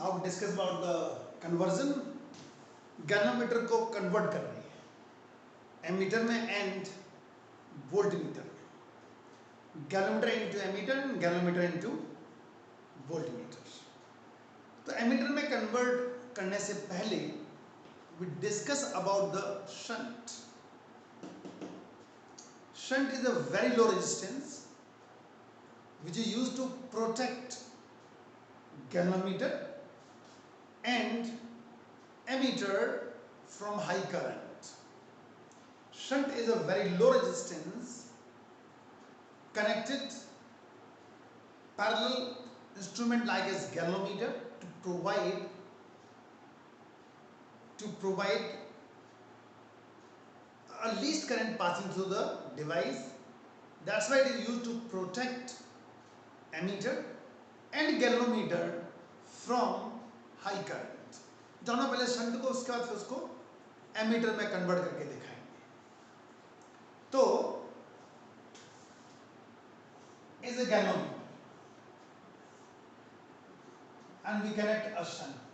Now discuss about the conversion. Galvanometer को convert कर रही है एमीटर में एंड वोल्टमीटर में। Galvanometer into ammeter and galvanometer into voltmeter. तो एमीटर में कन्वर्ट करने से पहले we discuss about the shunt. Shunt is a very low resistance which is used to protect galvanometer and ammeter from high current. Shunt is a very low resistance connected parallel instrument like as galvanometer to provide a least current passing through the device. That's why it is used to protect ammeter and galvanometer from high current. जानो पहले shunt को, उसके बाद फिर उसको ammeter में convert करके दिखाएंगे। तो is a galvanometer and we connect a shunt.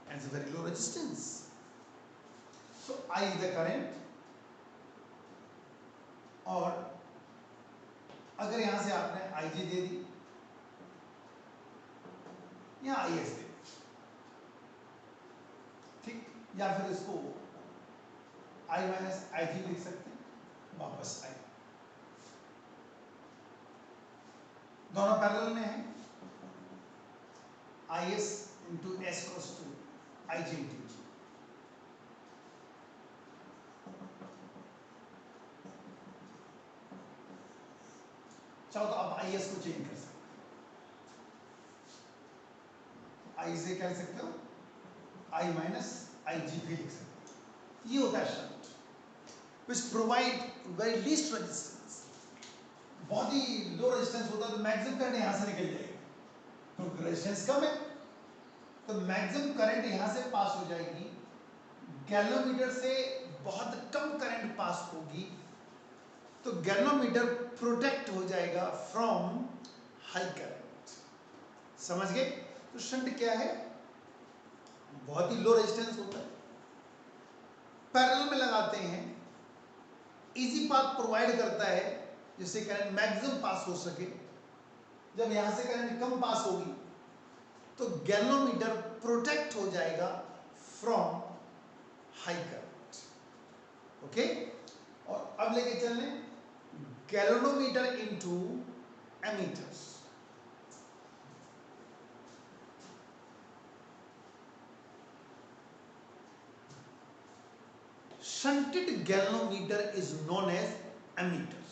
And it's a very low resistance. So I is the current. और अगर यहां से आपने IG दे दी, या IS दे दी, ठीक, या फिर इसको I माइनस IG लिख सकते हैं, वापस I। दोनों पैरेलल में है, IS into S cross to IG into G। चाहो तो आप IS को चेंज कर सकते हो, I से क्या लिख सकते हो, I माइनस IG भी लिख सकते हो। ये होता है shunt which provide very least resistance। बहुत ही लो रेजिस्टेंस होता है तो मैक्सिमम करंट यहां से निकल जाएगी, तो रेजिस्टेंस कम है तो मैक्सिमम करंट यहां से पास हो जाएगी, गैल्वेनोमीटर से बहुत कम करंट पास होगी, तो गैल्वेनोमीटर प्रोटेक्ट हो जाएगा फ्रॉम हाई करंट। समझ गए? तो शंट क्या है, बहुत ही लो रेजिस्टेंस होता है, पैरेलल में लगाते हैं, इजी पाथ प्रोवाइड करता है जिससे करंट मैक्सिमम पास हो सके। जब यहां से करंट कम पास होगी तो गैल्वेनोमीटर प्रोटेक्ट हो जाएगा फ्रॉम हाई करंट। ओके, और अब लेके चल रहे galvanometer into ammeters. Shunted galvanometer is known as ammeter.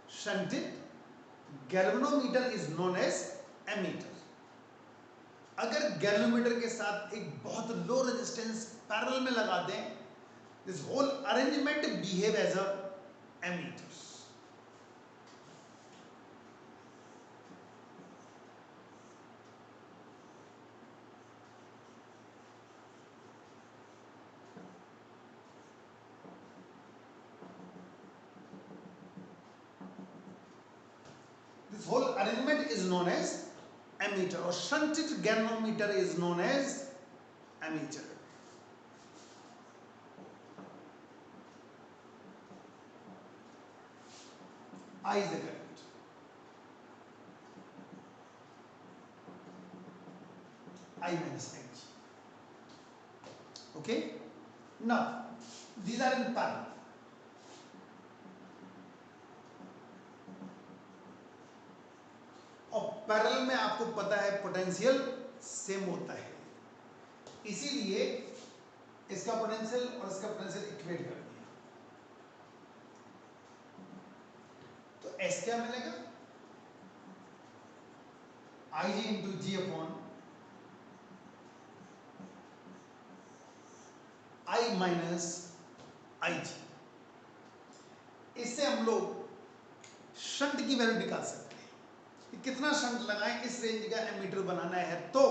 Shunted galvanometer is known as ammeter. अगर गैल्वेनोमीटर के साथ एक बहुत लो रेजिस्टेंस पैरेलल में लगा दें, this whole arrangement behave as a ammeter. This whole arrangement is known as ammeter, or shunted galvanometer is known as ammeter. I is the current. I minus Ig. Okay? Now, these are in parallel. और parallel में आपको पता है potential same होता है, इसीलिए इसका potential और इसका पोटेंशियल इक्वेट कर दिया। तो S क्या मिलेगा, IG into G upon I minus IG। इससे हम लोग शंट की वैल्यू निकाल सकते हैं कि कितना शंट लगाएं, इस रेंज का एमीटर बनाना है तो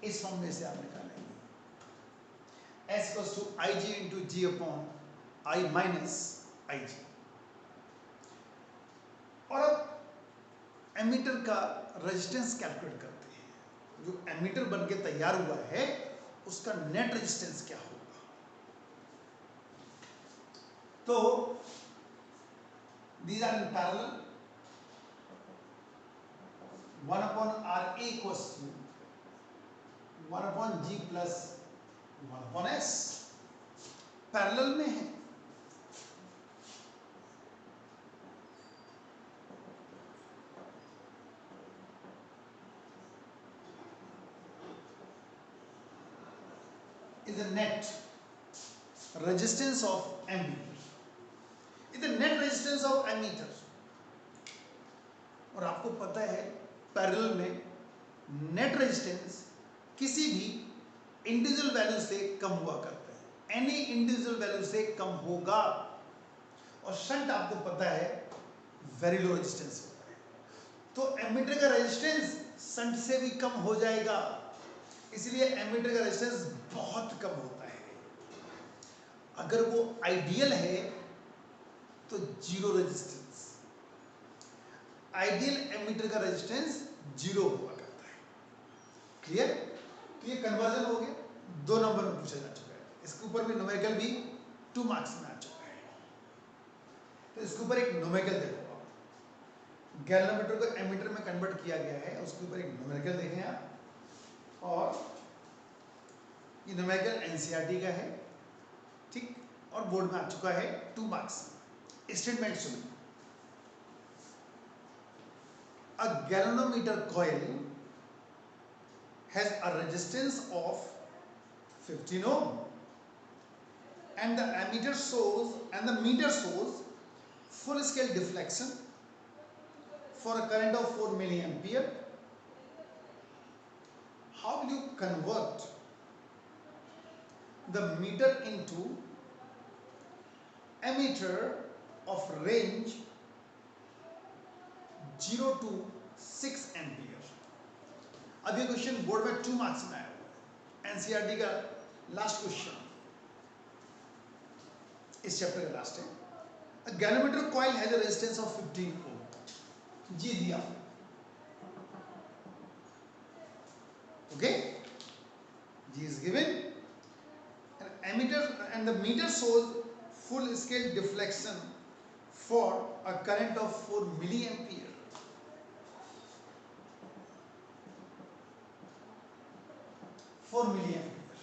इस फॉर्मूले से आप निकालेंगे, S equals to IG into G upon I minus IG। Ammeter का रेजिस्टेंस कैलकुलेट करते हैं। जो एमीटर बन के तैयार हुआ है उसका नेट रेजिस्टेंस क्या होगा। तो these are in parallel, 1 upon RA equals to 1 upon G plus 1 upon S parallel में है। is the net resistance of ammeter, is the net resistance of ammeter। और आपको पता है पैरेलल में नेट रेजिस्टेंस किसी भी इंडिविजुअल वैल्यू से कम हुआ करता है, एनी इंडिविजुअल वैल्यू से कम होगा। और शंट आपको पता है वेरी लो रेजिस्टेंस होता है, तो एमीटर का रेजिस्टेंस शंट से भी कम हो जाएगा, इसलिए एमीटर का रेजिस्टेंस बहुत कम होता है। अगर वो आइडियल है तो जीरो रेजिस्टेंस, आइडियल एमीटर का रेजिस्टेंस जीरो हुआ करता है। क्लियर? तो ये कन्वर्जन हो गया, 2 नंबर में पूछा जा चुका है। इसके ऊपर भी न्यूमेरिकल भी 2 मार्क्स में आ चुका है। तो इसके ऊपर एक न्यूमेरिकल देखो आप, गैल्वेनोमीटर को एमीटर में कन्वर्ट किया गया है, उसके ऊपर एक न्यूमेरिकल देखें आप। और ये न्यूमेरिकल एनसीईआरटी का है, ठीक, और बोर्ड में आ चुका है 2 मार्क्स। स्टेटमेंट सुनिए, a galvanometer coil has a resistance of 15 ohm and the ammeter shows and the meter shows full scale deflection for a current of 4 milliampere. How will you convert the meter into ammeter of range 0 to 6 ampere. अब ये question board में 2 marks में आया हुआ है, NCERT का last question, इस chapter का लास्ट है। A galvanometer coil has a resistance of 15 ohm। जी दिया, okay, G is given, and ammeter and the meter shows full scale deflection for a current of 4 milliampere। 4 milliampere।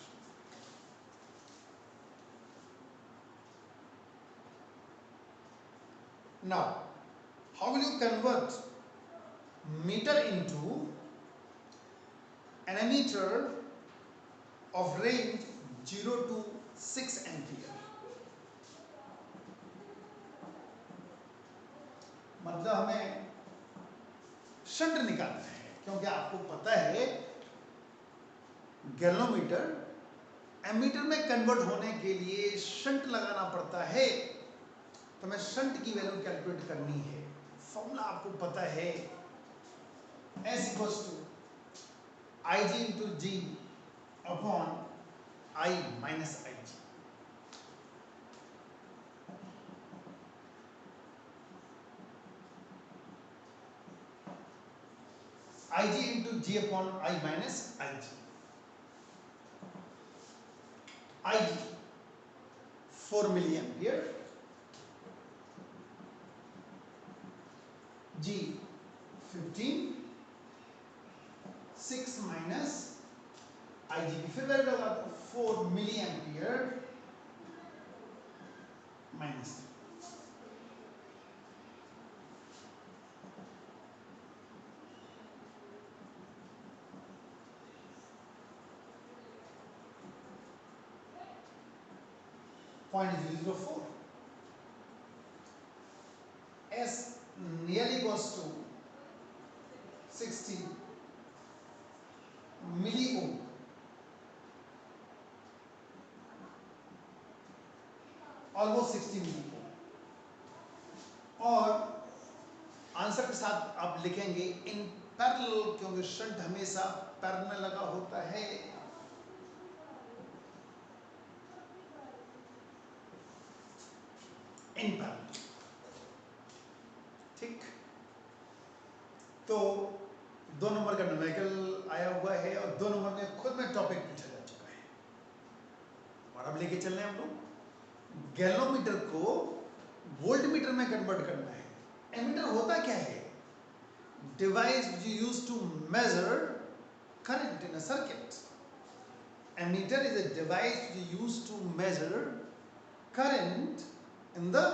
Now, how will you convert meter into an ammeter of range 0 to 6 ampere. मतलब हमें shunt निकालना है, क्योंकि आपको पता है galvanometer ammeter में convert होने के लिए शंट लगाना पड़ता है, तो हमें शंट की वैल्यू कैलकुलेट करनी है। फॉर्मूला आपको पता है, S equals to IG into G upon I minus IG। IG into G upon I minus IG। IG 4 milliampere, G 15, 6 minus IG की फिर वैल्यू लगा दो, 4 milliampere minus 0.004। S nearly goes to 60 milli ohm, almost 60 milli ohm. और answer के साथ आप लिखेंगे in parallel, क्योंकि शंट हमेशा पैरेलल में लगा होता है। इन पैरेलल, ठीक। तो 2 नंबर का न्यूमेरिकल आया हुआ है और 2 नंबर में खुद में टॉपिक पूछा जा चुका है। और अब लेके चल रहे हैं हम लोग गैलोमीटर को वोल्टमीटर में कन्वर्ट करना है। एमीटर होता क्या है? Device which you use to measure current in a circuit. Ammeter is a device which you use to measure current in the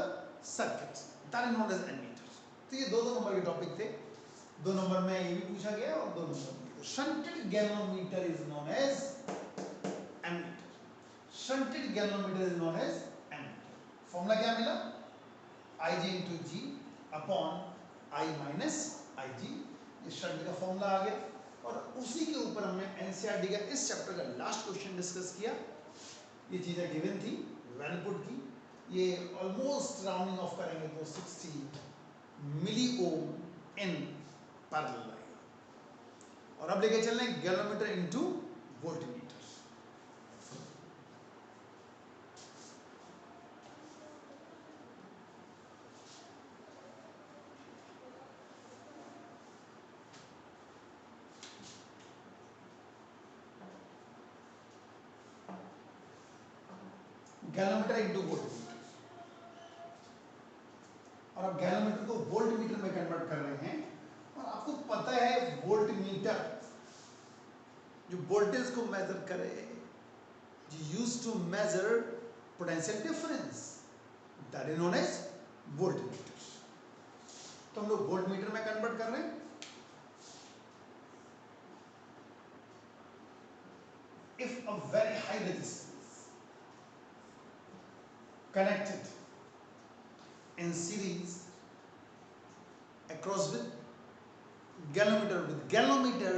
circuit. That is known as ammeter. तो ये 2 number के topic थे। 2 number में ये भी पूछा गया और 2 नंबर में shunted galvanometer is known as ammeter. Shunted galvanometer is known as ammeter. Formula क्या मिला? Ig into G upon I minus Ig. ये शंट का फॉर्मूला आ गया और उसी के ऊपर हमने एनसीईआरटी का इस चैप्टर का लास्ट क्वेश्चन डिस्कस किया। ये चीजें गिवन थी, वेल पुट की। ये ऑलमोस्ट राउंडिंग ऑफ करेंगे तो 60 मिली ओम इन पैरेलल आएगा। और अब लेके चल रहे हैं galvanometer into voltmeter. Galvanometer into voltmeter. और अब गैलोमीटर को वोल्टमीटर में कन्वर्ट कर रहे हैं। और आपको पता है वोल्टमीटर जो वोल्टेज को मेजर करे, जो use to measure potential difference, that is known as voltmeter. तो हम लोग वोल्टमीटर में कन्वर्ट कर रहे हैं। If a very high resistance connected in series across with galvanometer,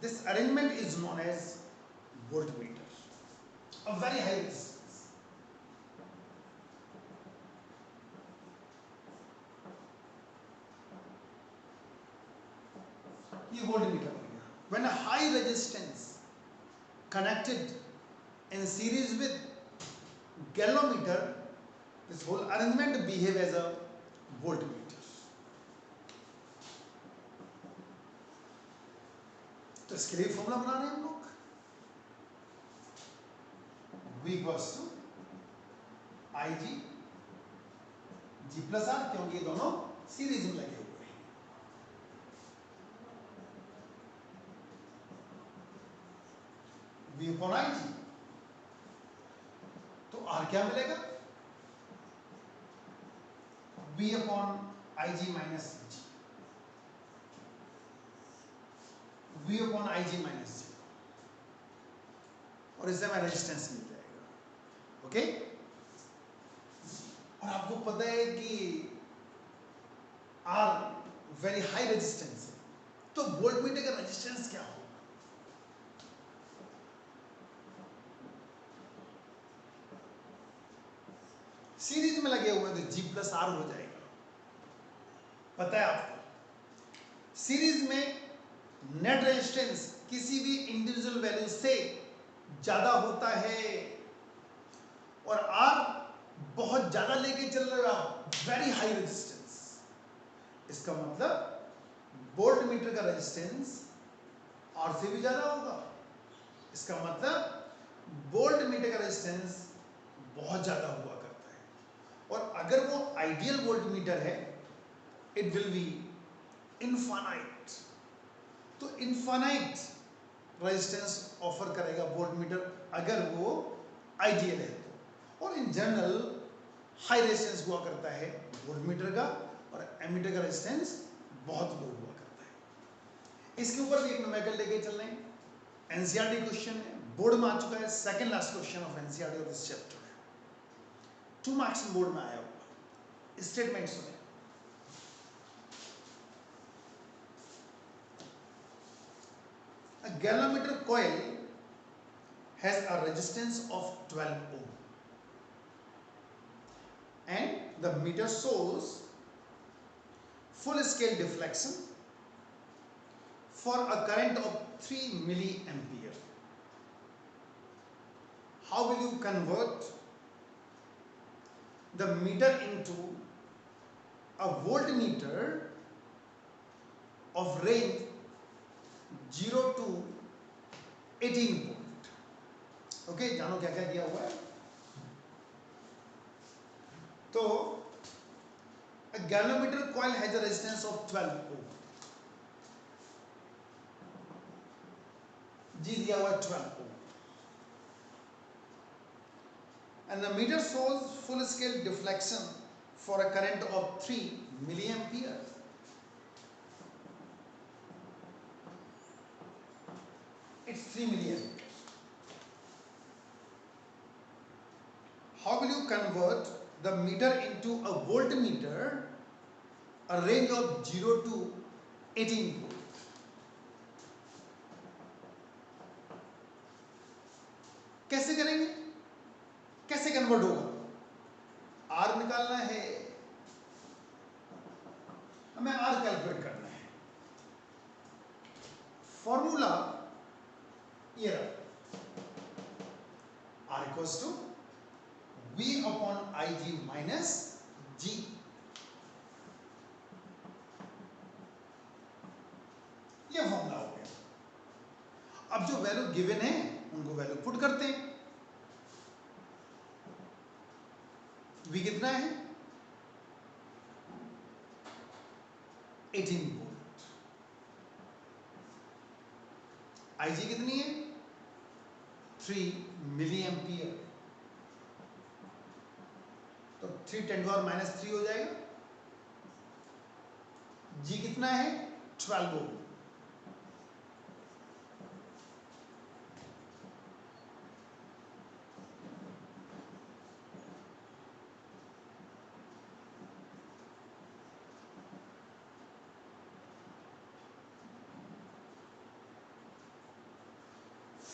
this arrangement is known as voltmeter. A very high resistance. ये voltmeter बन गया। When a high resistance connected in series with galvanometer, this whole arrangement behave as a voltmeter. तो इसके लिए formula बना रहे हैं हम लोग। V equals to Ig G plus R, क्योंकि ये दोनों सीरीज में लगे हुए हैं। V upon Ig, तो R क्या मिलेगा? V upon Ig minus G, V upon Ig minus G, और इससे हमें रेजिस्टेंस मिल जाएगा। ओके? और आपको पता है कि R वेरी हाई रेजिस्टेंस है, तो वोल्टमीटर का रेजिस्टेंस क्या होगा? सीरीज में लगे हुए तो G प्लस R हो जाएगा। पता है आपको सीरीज में नेट रेजिस्टेंस किसी भी इंडिविजुअल वैल्यू से ज्यादा होता है और R बहुत ज्यादा लेके चल रहा, वेरी हाई रेजिस्टेंस। इसका मतलब वोल्टमीटर का रेजिस्टेंस R से भी ज्यादा होगा। इसका मतलब वोल्टमीटर का रेजिस्टेंस बहुत ज्यादा हुआ करता है। और अगर वो आइडियल वोल्टमीटर है, इट विल बी इनफाइनाइट। तो इनफाइनाइट रेजिस्टेंस ऑफर करेगा वोल्टमीटर अगर वो आइडियल है तो। और इन जनरल हाई रेजिस्टेंस हुआ करता है वोल्टमीटर का, और एमीटर का रेजिस्टेंस बहुत लो हुआ करता है। इसके ऊपर भी एक न्यूमेरिकल लेके चल रहे हैं। एनसीईआरटी क्वेश्चन है, बोर्ड में आ चुका है, second last question of NCERT of this chapter. 2 marks board में आया हुआ। स्टेटमेंट सुने। A galvanometer coil has a resistance of 12 ohm and the meter shows full scale deflection for a current of 3 milliampere. How will you convert the meter into a voltmeter of range 0 to 18 volt. Okay, जानो क्या क्या किया हुआ है। तो a galvanometer coil has a resistance of 12 ohm. जी दिया हुआ है 12 ohm. And the meter shows full scale deflection for a current of 3 milliampere. It's 3 milliampere. How will you convert the meter into a voltmeter, a range of 0 to 18 volt? कैसे करेंगे, कैसे convert होगा? Are निकालना है, हमें are calculate करना है। Formula ये रहा, R equals to V upon I G minus G. ये फॉर्मूला हो गया। अब जो वैल्यू गिवन है उनको वैल्यू पुट करते हैं। V कितना है? 18 वोल्ट। आई जी कितनी है? 3 मिली एम्पियर। तो 3 10 पावर माइनस 3 हो जाएगा। जी कितना है? 12 ओम।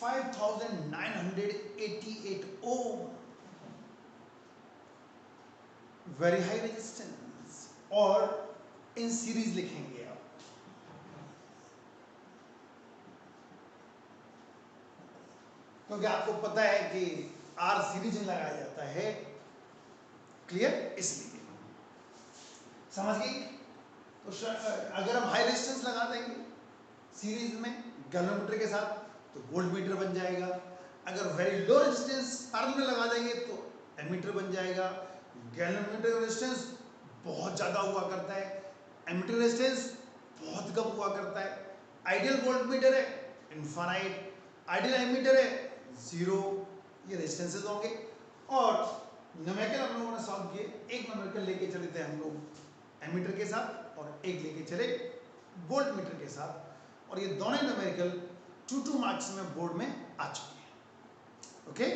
$5,988 ohm, वेरी हाई रेजिस्टेंस, और इन सीरीज लिखेंगे आप। क्योंकि आपको पता है कि आर सीरीज में लगाया जाता है, क्लियर, इसलिए समझ गई। तो अगर हम हाई रेजिस्टेंस लगा देंगे सीरीज में गैल्वेनोमीटर के साथ तो वोल्टमीटर बन जाएगा। अगर वेरी लो रेजिस्टेंस पैरेलल में लगा देंगे तो एमीटर बन जाएगा। गैल्वेनोमीटर रेजिस्टेंस बहुत ज़्यादा हुआ करता है, एमीटर रेजिस्टेंस बहुत कम हुआ करता है। आइडियल वोल्टमीटर है इनफाइनाइट, आइडियल एमीटर है 0। ये रेजिस्टेंसेस होंगे। और न्यूमेरिकल हम लोगों ने सॉल्व किए। एक न्यूमेरिकल लेके चले थे हम लोग एमीटर के साथ और एक लेके चले वोल्टमीटर के साथ, और ये दोनों न्यूमेरिकल 2 मार्क्स में बोर्ड में आ चुके हैं। ओके।